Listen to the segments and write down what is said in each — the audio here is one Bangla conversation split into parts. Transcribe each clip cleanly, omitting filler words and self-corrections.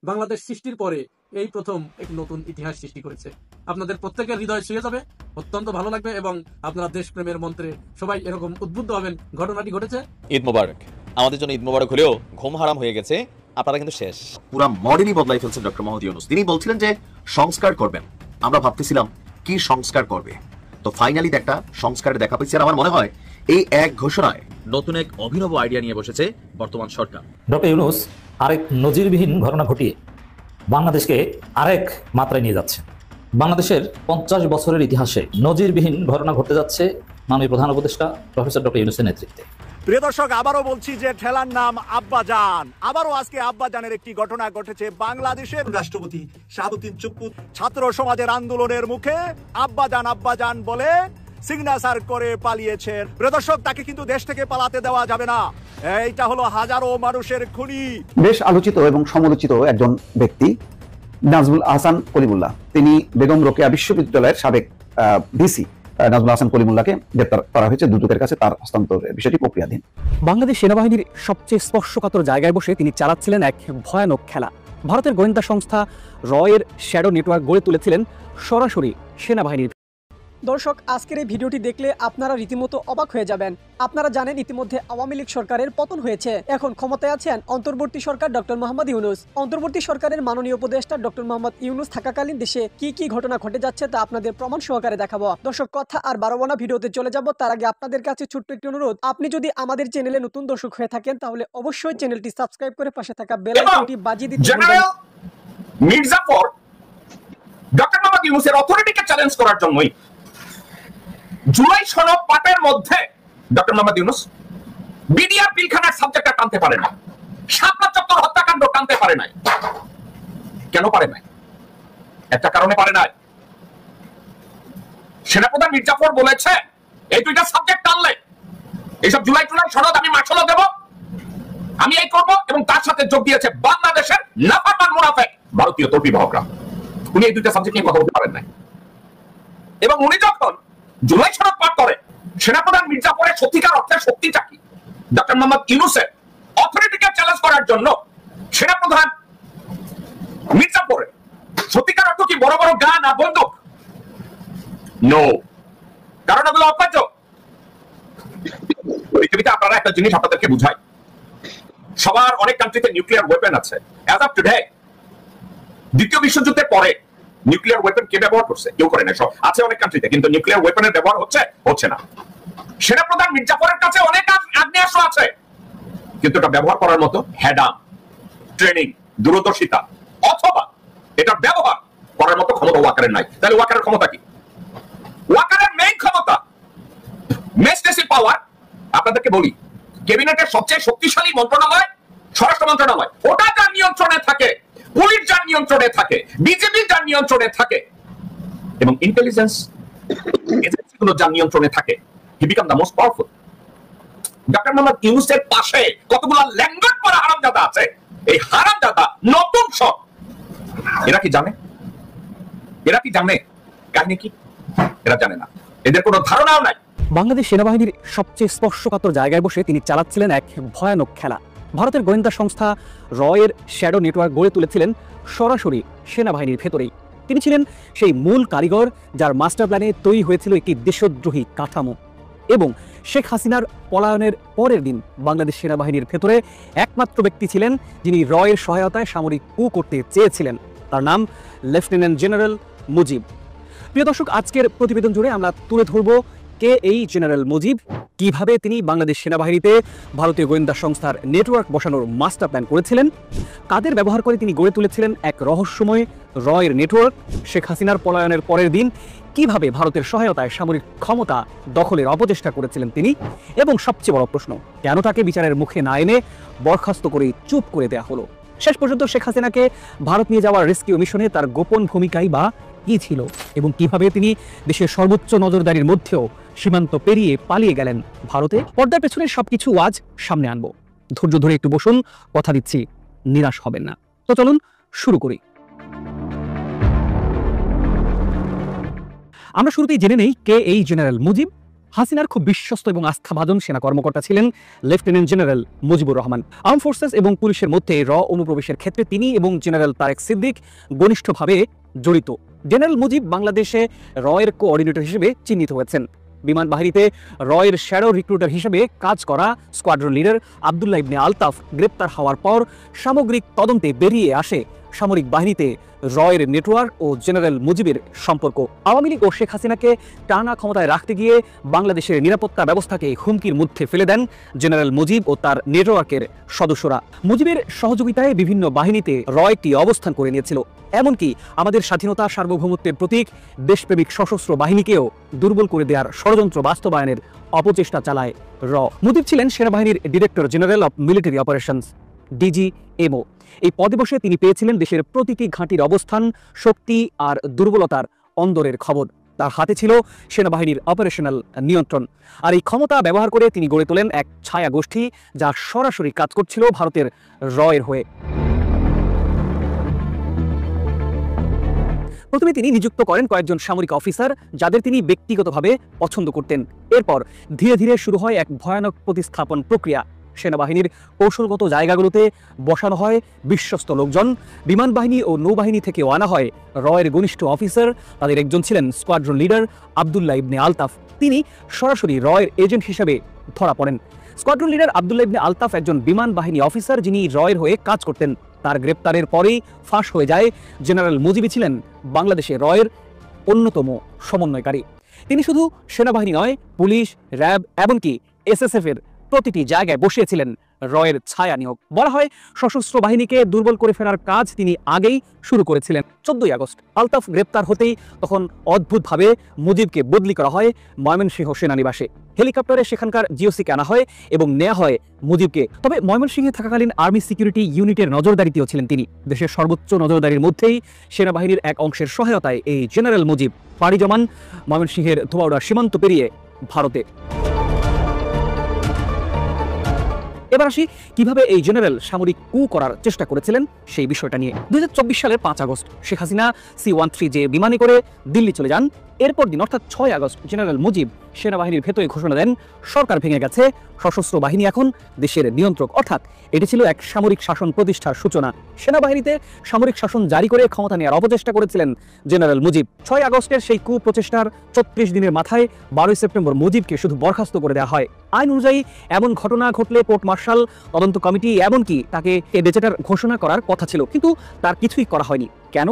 বাংলাদেশ সৃষ্টির পরে এই প্রথম এক নতুন ইতিহাস সৃষ্টি করেছে। আপনাদের প্রত্যেকের হৃদয় ছুঁয়ে যাবে, অত্যন্ত ভালো লাগবে এবং আপনারা দেশপ্রেমের মন্ত্রে সবাই এরকম উদ্বুদ্ধ হবেন। ঘটনাটি ঘটেছে। ঈদ মোবারক। আমাদের জন্য ঈদ মোবারক হলেও ঘুম হারাম হয়ে গেছে, আপনারা কিন্তু শেষ। পুরো মডেলই বদলাই ফেলছেন ডক্টর মোহাম্মদ ইউনূস। তিনি বলছিলেন যে সংস্কার করবেন, আমরা ভাবতেছিলাম কি সংস্কার করবে, তো ফাইনালি একটা সংস্কারের দেখা পেয়েছি। আর আমার মনে হয় এই এক ঘোষণায় নতুন এক অভিনব আইডিয়া নিয়ে বসেছে বর্তমান সরকার। ডক্টর ইউনূস আরেক নজিরবিহীন ঘটনা ঘটিয়ে বাংলাদেশকে আরেক মাত্রায় নিয়ে যাচ্ছে। বাংলাদেশের 50 বছরের ইতিহাসে নজিরবিহীন ঘটনা ঘটতে যাচ্ছে মাননীয় প্রধান উপদেষ্টা প্রফেসর ডক্টর ইউনূসের নেতৃত্বে। প্রিয় দর্শক, আবারও বলছি যে ঠেলার নাম আব্বাজান। আবারও আজকে আব্বাজানের একটি ঘটনা ঘটেছে বাংলাদেশের। রাষ্ট্রপতি শাহাবুদ্দিন চুপ্পু ছাত্র সমাজের আন্দোলনের মুখে আব্বাজান আব্বাজান বলে সিগনেচার করে পালিয়েছেন। প্রিয় দর্শক, তাকে কিন্তু দেশ থেকে পালাতে দেওয়া যাবে না। এইটা হলো হাজারো মানুষের খুনি। বেশ আলোচিত এবং সমালোচিত একজন ব্যক্তি নাজমুল আহসান কলিমুল্লাহ, তিনি বেগম রোকেয়া বিশ্ববিদ্যালয়ের সাবেক ভিসি নাজমুল আহসান কলিমুল্লাহকে গ্রেপ্তার করা হয়েছে। দুদকের কাছে তার হস্তান্তরের বিষয়টি প্রক্রিয়াধীন। বাংলাদেশ সেনাবাহিনীর সবচেয়ে স্পর্শকাতর জায়গায় বসে তিনি চালাচ্ছিলেন এক ভয়ানক খেলা। ভারতের গোয়েন্দা সংস্থা রয়ের শ্যাডো নেটওয়ার্ক গড়ে তুলেছিলেন সরাসরি সেনাবাহিনীর। দর্শক, আজকের এই ভিডিওটি দেখলে আপনারা রীতিমতো অবাক হয়ে যাবেন। আপনারা জানেন ইতিমধ্যে আওয়ামী লীগ সরকারের পতন হয়েছে। এখন ক্ষমতায় আছেন অন্তর্বর্তী সরকার ডক্টর মোহাম্মদ ইউনূস। অন্তর্বর্তী সরকারের মাননীয় উপদেষ্টা ডক্টর মোহাম্মদ ইউনূস থাকাকালীন দেশে কি কি ঘটনা ঘটে যাচ্ছে তা আপনাদের প্রমাণ সহকারে দেখাবো। দর্শক, কথা আর বাড়াবো না, ভিডিওতে চলে যাব। তার আগে আপনাদের কাছে ছোট্ট একটি অনুরোধ, আপনি যদি আমাদের চ্যানেলে নতুন দর্শক হয়ে থাকেন তাহলে অবশ্যই চ্যানেলটি সাবস্ক্রাইব করে পাশে থাকা বেল আইকনটি বাজিয়ে দিতে জেনারেল মির্জাফর ডক্টর মোহাম্মদ ইউনূসের অথরিটিকে চ্যালেঞ্জ করার জন্যই জুলাই সনদ পাঠের মধ্যে ডক্টর মোহাম্মদ ইউনূস বিডিআর পিলখানার সাবজেক্টটা টানতে পারে না, শাপলা চত্বর হত্যাকাণ্ড টানতে পারে নাই। কেন পারে নাই? একটা কারণে পারে নাই। সেনাপ্রধান মির্জাফর বলেছে এই দুইটা সাবজেক্ট টানলে এইসব জুলাই সনদ আমি মাঠলো দেব, আমি এই করব, এবং তার সাথে যোগ দিয়েছে বাংলাদেশের নাফরমান মুনাফেক ভারতীয় তর্পিবাহকরা। উনি এই দুইটা সাবজেক্ট নিয়ে কথা বলতে পারেন নাই। এবং উনি যখন জুলাই সনদ পাঠ করে, সেনাপ্রধান মির্জাফরের সত্যিকার অর্থের শক্তিটা কি? ডক্টর মোহাম্মদ ইউনূসের অথরিটিকে চ্যালেঞ্জ করার জন্য সেনাপ্রধান মির্জাফরের সত্যিকার অর্থ কি বড় বড় গান আর বন্দুক? নো, কারণ এগুলো অকার্য। পৃথিবীতে আপনারা একটা জিনিস আপনাদেরকে বুঝাই, সবার অনেক কান্ট্রিতে নিউক্লিয়ার ওয়েপন আছে। অ্যাজ অফ টুডে, দ্বিতীয় বিশ্বযুদ্ধের পরে নিউক্লিয়ার ওয়েপন কে ব্যবহার করছে? কেউ করে না। সব আছে অনেক কান্ট্রিতে, কিন্তু নিউক্লিয়ার ওয়েপনের ব্যবহার হচ্ছে না। সেনাপ্রধান মির্জাফরের কাছে অনেক আগ্নেয়াস্ত্র আছে, কিন্তু এটা ব্যবহার করার মতো হ্যাডাম, ট্রেনিং, দূরদর্শিতা অথবা এটা ব্যবহার করার মতো ক্ষমতা ওয়াকারের নাই। তাহলে ওয়াকারের ক্ষমতা কি? ওয়াকারের মেইন ক্ষমতা, মেজরেসি পাওয়ার। আপনাদেরকে বলি, ক্যাবিনেটের সবচেয়ে শক্তিশালী মন্ত্রণালয় স্বরাষ্ট্র মন্ত্রণালয়, ওটা যার নিয়ন্ত্রণে থাকে, পুলিশ যার নিয়ন্ত্রণে থাকে, বিজেপি যার নিয়ন্ত্রণে থাকে, এবং ইন্টেলিজেন্স এজেন্সিগুলো যার নিয়ন্ত্রণে থাকে, he become the most powerful. Doctor Mohammad ইউনূসের পাশে কতগুলো ল্যাঙ্গুয়েজ পড়া হারামজাদা আছে। এই হারামজাদা নতুন সব এরা কি জানে? এরা কি জানে কাহিনী কি? এরা জানে না, এদের কোনো ধারণাও নাই। বাংলাদেশ সেনাবাহিনীর সবচেয়ে স্পর্শকাতর জায়গায় বসে তিনি চালাচ্ছিলেন এক ভয়ানক খেলা। ভারতের গোয়েন্দা সংস্থা রয়ের শ্যাডো নেটওয়ার্ক গড়ে তুলেছিলেন সরাসরি সেনাবাহিনীর ভেতরেই। তিনি ছিলেন সেই মূল কারিগর যার মাস্টার প্ল্যানে তৈরি হয়েছিল একটি দেশদ্রোহী কাঠামো। এবং শেখ হাসিনার পলায়নের পরের দিন বাংলাদেশ সেনাবাহিনীর ভেতরে একমাত্র ব্যক্তি ছিলেন যিনি রয়ের সহায়তায় সামরিক কূ করতে চেয়েছিলেন। তার নাম লেফটেন্যান্ট জেনারেল মুজিব। প্রিয় দর্শক, আজকের প্রতিবেদন জুড়ে আমরা তুলে ধরব কে এই জেনারেল মুজিব, কিভাবে তিনি বাংলাদেশ সেনাবাহিনীতে ভারতীয় গোয়েন্দা সংস্থার নেটওয়ার্ক বসানোর মাস্টার প্ল্যান করেছিলেন, কাদের ব্যবহার করে তিনি গড়ে তুলেছিলেন এক রহস্যময় রয়ের নেটওয়ার্ক, শেখ হাসিনার পলায়নের পরের দিন কিভাবে ভারতের সহায়তায় সামরিক ক্ষমতা দখলের অপচেষ্টা করেছিলেন তিনি, এবং সবচেয়ে বড় প্রশ্ন, কেন তাকে বিচারের মুখে না এনে বরখাস্ত করে চুপ করে দেয়া হলো। শেষ পর্যন্ত শেখ হাসিনাকে ভারত নিয়ে যাওয়ার রেস্কিউ মিশনে তার গোপন ভূমিকাই বা কি ছিল, এবং কিভাবে তিনি দেশের সর্বোচ্চ নজরদারির মধ্যেও সীমান্ত পেরিয়ে পালিয়ে গেলেন ভারতে। পর্দার পেছনে সবকিছু আজ সামনে আনবো। ধৈর্য ধরে একটু বসুন, কথা দিচ্ছি নিরাশ হবেন না। তো চলুন শুরু করি। আমরা শুরুতেই জেনে নেই কে এই জেনারেল মুজিব। হাসিনার খুব বিশ্বস্ত এবং আস্থাভাজন সেনা কর্মকর্তা ছিলেন lieutenant general Mujibur Rahman. Arm forces এবং পুলিশের মধ্যে অনুপ্রবেশের ক্ষেত্রে তিনি এবং জেনারেল তারেক সিদ্দিক ঘনিষ্ঠভাবে জড়িত। জেনারেল মুজিব বাংলাদেশে এর কোঅর্ডিনেটর হিসেবে চিহ্নিত হয়েছেন। বিমান বাহিনীতে এর শ্যাডো রিক্রুটার হিসেবে কাজ করা স্কোয়াড্রন লিডার আব্দুল্লাহ ইবনে আলতাফ গ্রেপ্তার হওয়ার পর সামগ্রিক তদন্তে বেরিয়ে আসে সামরিক বাহিনীতে এর নেটওয়ার্ক ও জেনারেল মুজিবের সম্পর্ক। আওয়ামী লীগ ও শেখ হাসিনাকে টানা ক্ষমতায় রাখতে গিয়ে বাংলাদেশের নিরাপত্তা ব্যবস্থাকে হুমকির মধ্যে ফেলে দেন জেনারেল মুজিব ও তার নেটওয়ার্কের সদস্যরা। মুজিবের সহযোগিতায় বিভিন্ন বাহিনীতে একটি অবস্থান করে নিয়েছিল। এমনকি আমাদের স্বাধীনতা সার্বভৌমত্বের প্রতীক দেশপ্রেমিক সশস্ত্র বাহিনীকেও দুর্বল করে দেওয়ার ষড়যন্ত্র বাস্তবায়নের অপচেষ্টা চালায় মুজিব ছিলেন সেনাবাহিনীর director general of military operations DGMO। এই পদে বসে তিনি পেয়েছিলেন দেশের প্রতিটি ঘাঁটির অবস্থান, শক্তি আর দুর্বলতার অন্দরের খবর। তার হাতে ছিল সেনাবাহিনীর অপারেশনাল নিয়ন্ত্রণ। আর এই ক্ষমতা ব্যবহার করে তিনি গড়ে তোলেন এক ছায়া গোষ্ঠী যা সরাসরি কাজ করছিল ভারতের এর হয়ে। প্রথমে তিনি নিযুক্ত করেন কয়েকজন সামরিক অফিসার যাদের তিনি ব্যক্তিগতভাবে পছন্দ করতেন। এরপর ধীরে ধীরে শুরু হয় এক ভয়ানক প্রতিস্থাপন প্রক্রিয়া। সেনাবাহিনীর কৌশলগত জায়গাগুলোতে বসানো হয় বিশ্বস্ত লোকজন। বিমান বাহিনী ও নৌবাহিনী থেকেও আনা হয় এর ঘনিষ্ঠ অফিসার। তাদের একজন ছিলেন স্কোয়াড্রন লিডার আব্দুল্লাহ ইবনে আলতাফ। তিনি সরাসরি এর এজেন্ট হিসেবে ধরা পড়েন। স্কোয়াড্রন লিডার আব্দুল্লাহ ইবনে আলতাফ একজন বিমান বাহিনী অফিসার যিনি এর হয়ে কাজ করতেন। তার গ্রেপ্তারের পরেই ফাঁস হয়ে যায় জেনারেল মুজিবই ছিলেন বাংলাদেশে এর অন্যতম সমন্বয়কারী। তিনি শুধু সেনাবাহিনী নয়, পুলিশ, র্যাব এমনকি SSF এর প্রতিটি জায়গায় বসিয়েছিলেন এর ছায়া নিয়োগ। বলা হয় সশস্ত্র বাহিনীকে দুর্বল করে ফেলার কাজ তিনি আগেই শুরু করেছিলেন। 14 আগস্ট আলতাফ গ্রেপ্তার হতেই তখন অদ্ভুতভাবে মুজিবকে বদলি করা হয় ময়মনসিংহ সেনানিবাসে। হেলিকপ্টারে সেখানকার জিওসিকে আনা হয় এবং নেওয়া হয় মুজিবকে। তবে ময়মনসিংহে থাকাকালীন আর্মি সিকিউরিটি ইউনিটের নজরদারিতেও ছিলেন তিনি। দেশের সর্বোচ্চ নজরদারির মধ্যেই সেনাবাহিনীর এক অংশের সহায়তায় এই জেনারেল মুজিব পাড়ি জমান ময়মনসিংহের ধোয়াউড়া সীমান্ত পেরিয়ে ভারতে। এবার আসি কিভাবে এই জেনারেল সামরিক কু করার চেষ্টা করেছিলেন সেই বিষয়টা নিয়ে। 2024 সালের 5 আগস্ট শেখ হাসিনা C-13 বিমানে করে দিল্লি চলে যান। এরপর দিন অর্থাৎ 6 আগস্ট জেনারেল মুজিব সেনাবাহিনীর ভেতরে ঘোষণা দেন সরকার ভেঙে গেছে, সশস্ত্র বাহিনী এখন দেশের নিয়ন্ত্রক। অর্থাৎ এটি ছিল এক সামরিক শাসন প্রতিষ্ঠার সূচনা। সেনাবাহিনীতে সামরিক শাসন জারি করে ক্ষমতা নেওয়ার অপচেষ্টা করেছিলেন জেনারেল মুজিব। 6 আগস্টের সেই কু প্রচেষ্টার 34 দিনের মাথায় 12 সেপ্টেম্বর মুজিবকে শুধু বরখাস্ত করে দেওয়া হয়। আইন অনুযায়ী এমন ঘটনা ঘটলে কোর্ট মার্শাল, তদন্ত কমিটি এমনকি তাকে ডেজেটার ঘোষণা করার কথা ছিল, কিন্তু তার কিছুই করা হয়নি। কেন?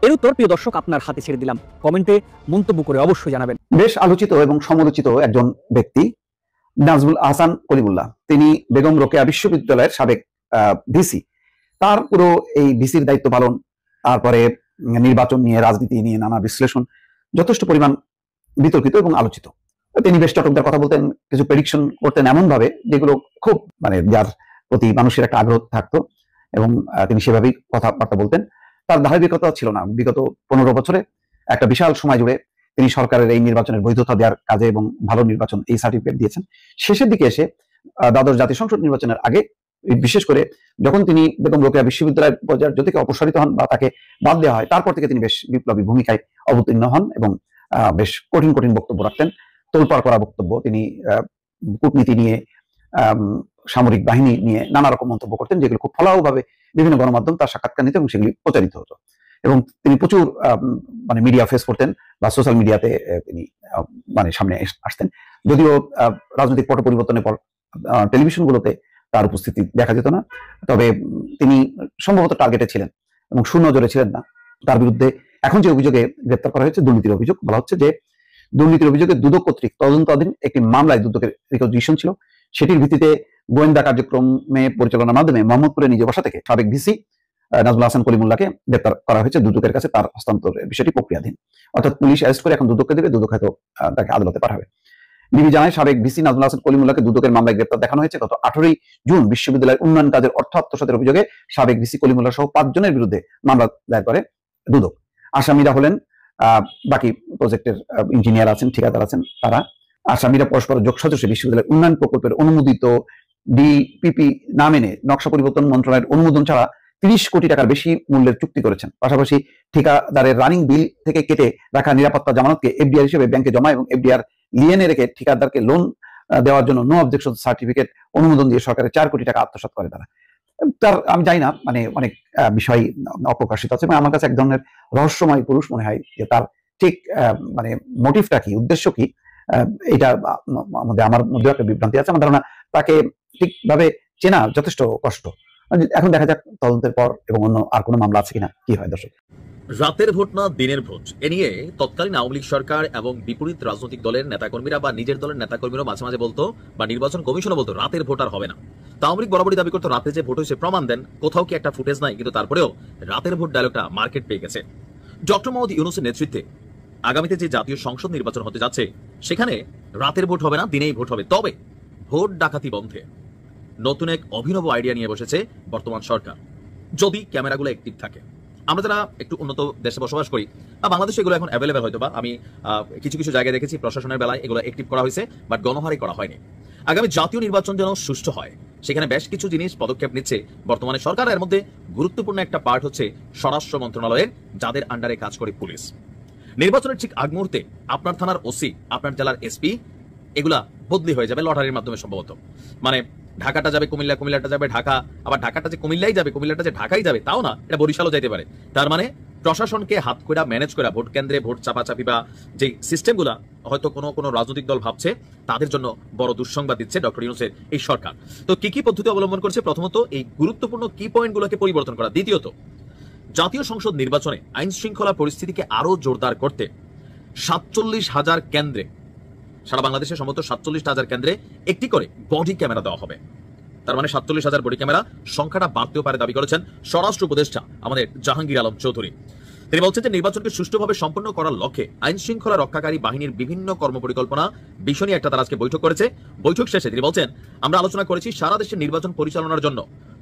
এর উত্তর প্রিয় দর্শক আপনার হাতে ছেড়ে দিলাম। কমেন্টে মন্তব্য করে অবশ্যই জানাবেন। বেশ আলোচিত এবং সমালোচিত একজন ব্যক্তি নাজমুল আহসান কলিমুল্লাহ, তিনি বেগম রোকেয়া বিশ্ববিদ্যালয়ের সাবেক ভিসি। তার পুরো এই ভিসির দায়িত্ব পালন, তারপরে নির্বাচন নিয়ে, রাজনীতি নিয়ে নানা বিশ্লেষণ যথেষ্ট পরিমাণ বিতর্কিত এবং আলোচিত। তিনি বেশ চটকদার কথা বলতেন, কিছু প্রেডিকশন করতেন এমন ভাবে যেগুলো খুব যার প্রতি মানুষের একটা আগ্রহ থাকতো এবং তিনি সেভাবেই কথাবার্তা বলতেন। তার ধারাবাহিকতা ছিল না। বিগত 15 বছরে একটা বিশাল সময় জুড়ে তিনি সরকারের এই নির্বাচনের বৈধতা দেওয়ার কাজে এবং ভালো নির্বাচন এই সার্টিফিকেট দিয়েছেন। শেষের দিকে এসে দ্বাদশ জাতীয় সংসদ নির্বাচনের আগে, বিশেষ করে যখন তিনি বেগম রোকেয়া বিশ্ববিদ্যালয়ের পর্যায়ে থেকে অপসারিত হন বা তাকে বাদ দেওয়া হয়, তারপর থেকে তিনি বেশ বিপ্লবী ভূমিকায় অবতীর্ণ হন এবং বেশ কঠিন কঠিন বক্তব্য রাখতেন, তোলপাড় করা বক্তব্য। তিনি কূটনীতি নিয়ে, সামরিক বাহিনী নিয়ে নানা রকম মন্তব্য করতেন, যেগুলো খুব ফলাওভাবে বিভিন্ন গণমাধ্যম তার সাক্ষাৎকার নিত এবং সেগুলি প্রচারিত হতো। এবং তিনি প্রচুর মিডিয়া ফেস করতেন বা সোশ্যাল মিডিয়াতে তিনি সামনে আসতেন। যদিও রাজনৈতিক পট পরিবর্তনের পর টেলিভিশনগুলোতে তার উপস্থিতি দেখা যেত না, তবে তিনি সম্ভবত টার্গেটে ছিলেন এবং সুনজরে ছিলেন না। তার বিরুদ্ধে এখন যে অভিযোগে গ্রেপ্তার করা হয়েছে, দুর্নীতির অভিযোগ, বলা হচ্ছে যে দুর্নীতির অভিযোগে দুদক কর্তৃক তদন্তাধীন একটি মামলায় দুদকের রিকজিশন ছিল। সেটির ভিত্তিতে গোয়েন্দা কার্যক্রমে পরিচালনার মাধ্যমে মোহাম্মদপুরের নিজ বাসা থেকে সাবেক ভিসি নাজমুল আহসান কলিমুল্লাহকে গ্রেপ্তার করা হয়েছে। দুদকের কাছে তার হস্তান্তরের বিষয়টি প্রক্রিয়াধীন, অর্থাৎ পুলিশ অ্যারেস্ট করে এখন দুদককে দেবে, দুদক হয়তো তাকে আদালতে পাঠাবে। ডিবি জানায় সাবেক ভিসি নাজমুল আহসান কলিমুল্লাহকে দুদকের মামলায় গ্রেপ্তার দেখানো হয়েছে। গত 18 জুন বিশ্ববিদ্যালয়ের উন্নয়ন কাজের অর্থ আত্মসাতের অভিযোগে সাবেক ভিসি কলিমুল্লাহ সহ 5 জনের বিরুদ্ধে মামলা দায়ের করে দুদক। আসামিরা হলেন বাকি প্রজেক্টের ইঞ্জিনিয়ার আছেন, ঠিকাদার আছেন। তারা আসামিরা পরস্পর যোগসাজশে বিশ্ববিদ্যালয়ের উন্নয়ন প্রকল্পের অনুমোদিত ডিপিপি না মেনে নকশা পরিবর্তন মন্ত্রণালয়ের অনুমোদন ছাড়া 30 কোটি টাকার বেশি মূল্যের চুক্তি করেছেন। পাশাপাশি ঠিকাদারের রানিং বিল থেকে কেটে রাখা নিরাপত্তা জামানতকে এফডিআর হিসেবে ব্যাংকে জমা এবং এফডিআর লিয়েনে রেখে ঠিকাদারকে লোন দেওয়ার জন্য নো অবজেকশন সার্টিফিকেট অনুমোদন দিয়ে সরকারের 4 কোটি টাকা আত্মসাৎ করে তারা। তার আমি জানি না, মানে অনেক বিষয় অপ্রকাশিত আছে, এবং আমার কাছে এক ধরনের রহস্যময় পুরুষ মনে হয় যে তার ঠিক মানে মোটিভটা কি, উদ্দেশ্য কি, এটা আমার মধ্যে একটা বিভ্রান্তি আছে। আমার ধারণা তাকে ঠিকভাবে চেনা যথেষ্ট কষ্ট। এখন দেখা যাক তদন্তের পর এবং অন্য আর কোনো মামলা আছে কিনা কি হয়। দর্শক, রাতের ভোট না দিনের ভোট, এ নিয়ে তৎকালীন আওয়ামী লীগ সরকার এবং বিপরীত রাজনৈতিক দলের নেতাকর্মীরা বা নিজের দলের নেতাকর্মীরা মাঝে মাঝে বলতো, বা নির্বাচন কমিশনও বলতো রাতের ভোট আর হবে না। আওয়ামী লীগ বরাবরই দাবি করতো রাতে যে ভোট হয়েছে প্রমাণ দেন, কোথাও কি একটা ফুটেজ নাই, কিন্তু তারপরেও রাতের ভোট ডায়লগটা মার্কেট পেয়ে গেছে। ডক্টর মোহাম্মদ ইউনূসের নেতৃত্বে আগামীতে যে জাতীয় সংসদ নির্বাচন হতে যাচ্ছে সেখানে রাতের ভোট হবে না, দিনেই ভোট হবে। তবে ভোট ডাকাতি বন্ধে নতুন এক অভিনব আইডিয়া নিয়ে বসেছে বর্তমান সরকার, যদি ক্যামেরাগুলো অ্যাক্টিভ থাকে। আমরা যারা একটু উন্নত দেশে বসবাস করি, বাংলাদেশে এগুলো এখন অ্যাভেলেবেল হয়তো বা আমি কিছু কিছু জায়গায় দেখেছি প্রশাসনের বেলায় এগুলো অ্যাক্টিভ করা হয়েছে, বাট গণহারে করা হয়নি। আগামী জাতীয় নির্বাচন যেন সুষ্ঠু হয় সেখানে বেশ কিছু জিনিস পদক্ষেপ নিচ্ছে বর্তমানে সরকার। এর মধ্যে গুরুত্বপূর্ণ একটা পার্ট হচ্ছে স্বরাষ্ট্র মন্ত্রণালয়ের, যাদের আন্ডারে কাজ করে পুলিশ। নির্বাচনের ঠিক আগ মুহূর্তে আপনার থানার ওসি, আপনার জেলার এসপি এগুলা বদলি হয়ে যাবে লটারির মাধ্যমে সম্ভবত। মানে ঢাকাটা যাবে কুমিল্লা, কুমিল্লাটা যাবে ঢাকা, আবার ঢাকাটা যে কুমিল্লাই যাবে, কুমিল্লাটা যে ঢাকাই যাবে তাও না, এটা বরিশালও যাইতে পারে। তার মানে প্রশাসনকে হাত কইরা ম্যানেজ করা, ভোট কেন্দ্রে ভোট চাপাচাপি বা যে সিস্টেমগুলা হয়তো কোনো রাজনৈতিক দল ভাবছে তাদের জন্য বড় দুঃসংবাদ দিচ্ছে ডক্টর ইউনূসের এই সরকার। তো কি কি পদ্ধতি অবলম্বন করছে? প্রথমত এই গুরুত্বপূর্ণ কি পয়েন্টগুলোকে পরিবর্তন করা। দ্বিতীয়ত জাতীয় সংসদ নির্বাচনে আইন শৃঙ্খলা পরিস্থিতিকে আরো জোরদার করতে 47,000 কেন্দ্রে, সারা বাংলাদেশে সম্ভবত 47,000 কেন্দ্রে একটি করে বডি ক্যামেরা দেওয়া হবে। তার মানে 47,000 বডি ক্যামেরা, সংখ্যাটা বাড়তেও পারে দাবি করেছেন স্বরাষ্ট্র উপদেষ্টা আমাদের জাহাঙ্গীর আলম চৌধুরী। তিনি বলছেন যে নির্বাচনকে সুষ্ঠুভাবে সম্পন্ন করার লক্ষ্যে আইন শৃঙ্খলা রক্ষাকারী বাহিনীর বিভিন্ন কর্মপরিকল্পনা বিষয় নিয়ে একটা তারা আজকে বৈঠক করেছে। বৈঠক শেষে তিনি বলছেন, আমরা আলোচনা করেছি সারা দেশের নির্বাচন পরিচালনার জন্য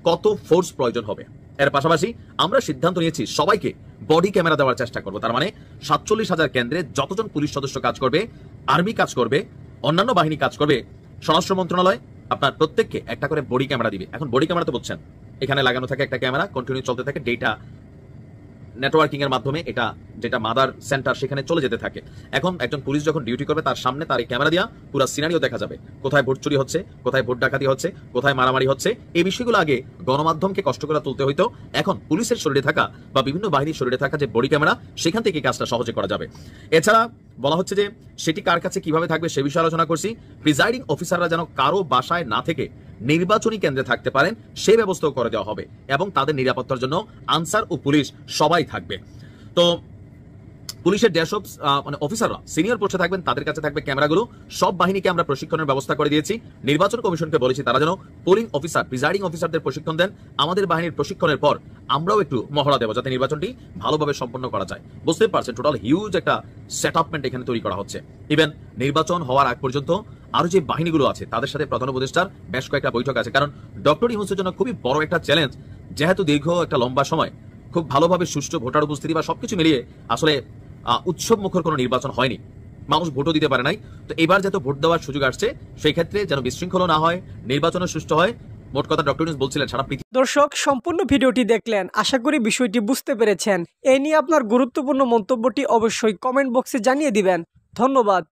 কত ফোর্স প্রয়োজন হবে। এর পাশাপাশি আমরা সিদ্ধান্ত নিয়েছি সবাইকে বডি ক্যামেরা দেওয়ার চেষ্টা করব। তার মানে 47,000 কেন্দ্রে যতজন পুলিশ সদস্য কাজ করবে, আর্মি কাজ করবে, অন্যান্য বাহিনী কাজ করবে, স্বরাষ্ট্র মন্ত্রণালয় আপনার প্রত্যেককে একটা করে বডি ক্যামেরা দিবে। এখন বডি ক্যামেরা তো বলছেন এখানে লাগানো থাকে একটা ক্যামেরা, কন্টিনিউ চলতে থাকে, ডেটা নেটওয়ার্কিং এর মাধ্যমে এটা যেটা মাদার সেন্টার সেখানে চলে যেতে থাকে। এখন একজন পুলিশ যখন ডিউটি করবে তার সামনে তার এই ক্যামেরা দিয়া পুরো সিনারিও দেখা যাবে, কোথায় ভোট চুরি হচ্ছে, কোথায় ভোট ডাকাতি হচ্ছে, কোথায় মারামারি হচ্ছে। এই বিষয়গুলো আগে গণমাধ্যমকে কষ্ট করে তুলতে হইতো, এখন পুলিশের শরীরে থাকা বা বিভিন্ন বাহিনীর শরীরে থাকা যে বডি ক্যামেরা সেখান থেকে কাজটা সহজে করা যাবে। এছাড়া বলা হচ্ছে যে সেটি কার কাছে কিভাবে থাকবে সে বিষয়ে আলোচনা করছি। প্রিজাইডিং অফিসাররা যেন কারো বাসায় না থেকে নির্বাচনী কেন্দ্রে থাকতে পারেন সেই ব্যবস্থাও করে দেওয়া হবে, এবং তাদের নিরাপত্তার জন্য আনসার ও পুলিশ সবাই থাকবে। তো পুলিশের যেসব মানে অফিসাররা সিনিয়র পোস্টে থাকবেন তাদের কাছে থাকবে ক্যামেরাগুলো। সব বাহিনীকে আমরা প্রশিক্ষণের ব্যবস্থা করে দিয়েছি। নির্বাচন কমিশনকে বলেছি তারা যেন পোলিং অফিসার, প্রিজাইডিং অফিসারদের প্রশিক্ষণ দেন। আমাদের বাহিনীর প্রশিক্ষণের পর আমরাও একটু মহড়া দেবো যাতে নির্বাচনটি ভালোভাবে সম্পন্ন করা যায়। বুঝতে পারছেন টোটাল হিউজ একটা সেটআপমেন্ট এখানে তৈরি করা হচ্ছে। ইভেন নির্বাচন হওয়ার আগ পর্যন্ত আরো যে বাহিনীগুলো আছে তাদের সাথে প্রধান উপদেষ্টার বেশ কয়েকটা বৈঠক আছে, কারণ ডক্টর ইউনূসের জন্য খুবই বড় একটা চ্যালেঞ্জ, যেহেতু দীর্ঘ একটা লম্বা সময় খুব ভালোভাবে সুষ্ঠু ভোটার উপস্থিতি বা সবকিছু মিলিয়ে আসলে উৎসব মুখর কোনো নির্বাচন হয়নি, মানুষ ভোটও দিতে পারে নাই। তো এবার যত ভোট দেওয়ার সুযোগ আসছে সেই ক্ষেত্রে যেন বিশৃঙ্খলা না হয়, নির্বাচনও সুষ্ঠু হয়। মোট কথা ডক্টর ইউনূস বলছিলেন সারা পৃথিবী। দর্শক, সম্পূর্ণ ভিডিওটি দেখলেন, আশা করি বিষয়টি বুঝতে পেরেছেন। এই নিয়ে আপনার গুরুত্বপূর্ণ মন্তব্যটি অবশ্যই কমেন্ট বক্সে জানিয়ে দিবেন। ধন্যবাদ।